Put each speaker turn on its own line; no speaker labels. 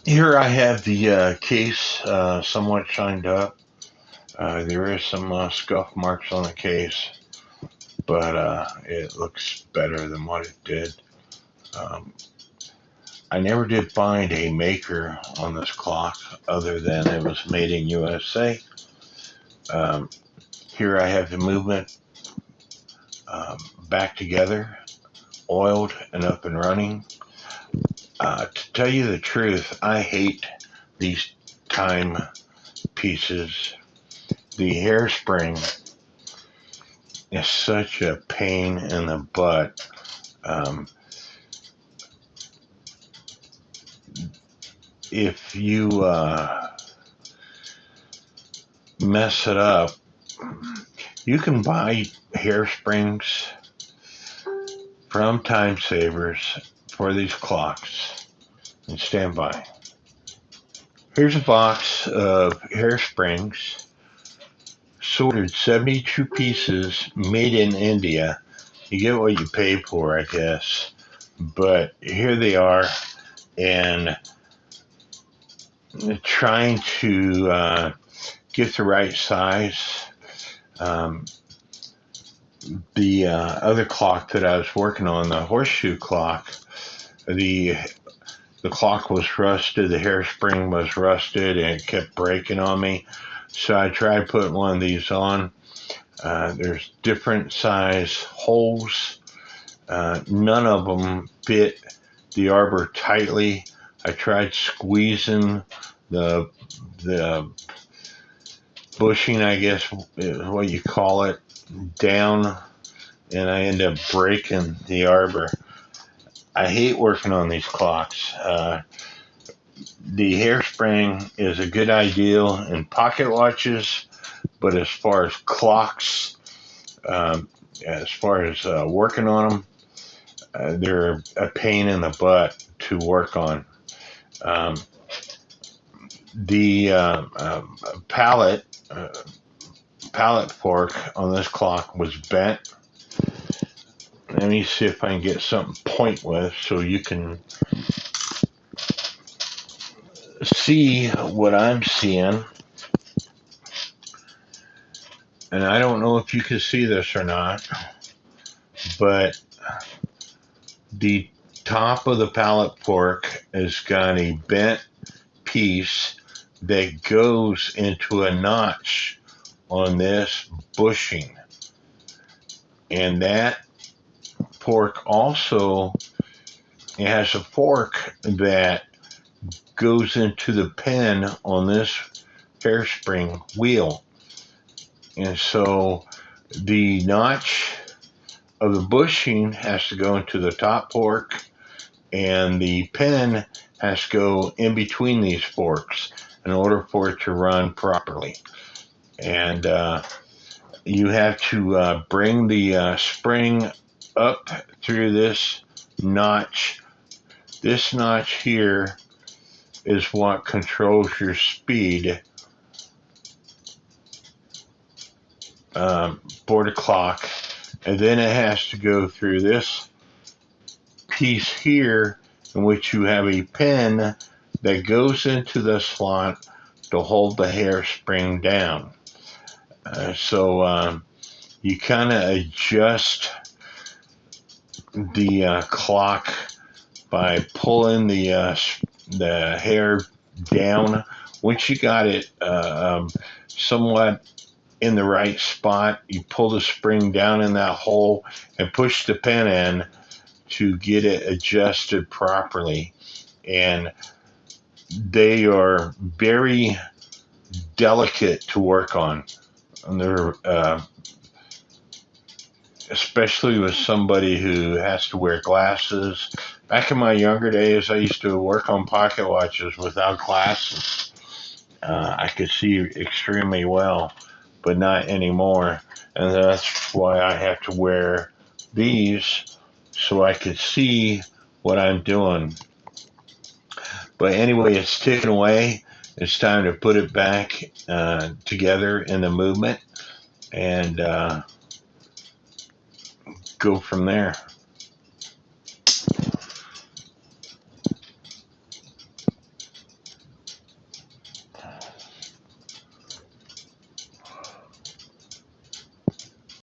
Here I have the case somewhat shined up. There is some scuff marks on the case, but it looks better than what it did. Um, I never did find a maker on this clock other than it was made in USA. Um, Here I have the movement um, back together, oiled and up and running. To tell you the truth, I hate these time pieces. The hairspring is such a pain in the butt. Um, if you mess it up, you can buy hairsprings from Timesavers for these clocks and stand by. Here's a box of hairsprings, sorted 72 pieces, made in India. You get what you pay for, I guess. But here they are, and trying to get the right size. Um, the other clock that I was working on, the horseshoe clock, the clock was rusted, the hairspring was rusted, and it kept breaking on me. So I tried putting one of these on. There's different size holes. None of them fit the arbor tightly. I tried squeezing the bushing, I guess is what you call it, down, and I end up breaking the arbor. I hate working on these clocks. The hairspring is a good ideal in pocket watches, but as far as clocks, as far as working on them, they're a pain in the butt to work on. Um, the pallet fork on this clock was bent. Let me see if I can get something to point with so you can see what I'm seeing. And I don't know if you can see this or not, but the top of the pallet fork has got a bent piece that goes into a notch on this bushing. And that fork also has a fork that goes into the pin on this hairspring wheel. And so the notch of the bushing has to go into the top fork, and the pin has to go in between these forks in order for it to run properly. And you have to bring the spring up through this notch. This notch here is what controls your speed for the clock, and then it has to go through this piece here in which you have a pin that goes into the slot to hold the hairspring down. So you kind of adjust the clock by pulling the hair down. Once you got it somewhat in the right spot, you pull the spring down in that hole and push the pin in to get it adjusted properly. And they are very delicate to work on. And they're especially with somebody who has to wear glasses. Back in my younger days, I used to work on pocket watches without glasses. I could see extremely well, but not anymore. And that's why I have to wear these so I could see what I'm doing. But anyway, it's taken away. It's time to put it back together in the movement and go from there.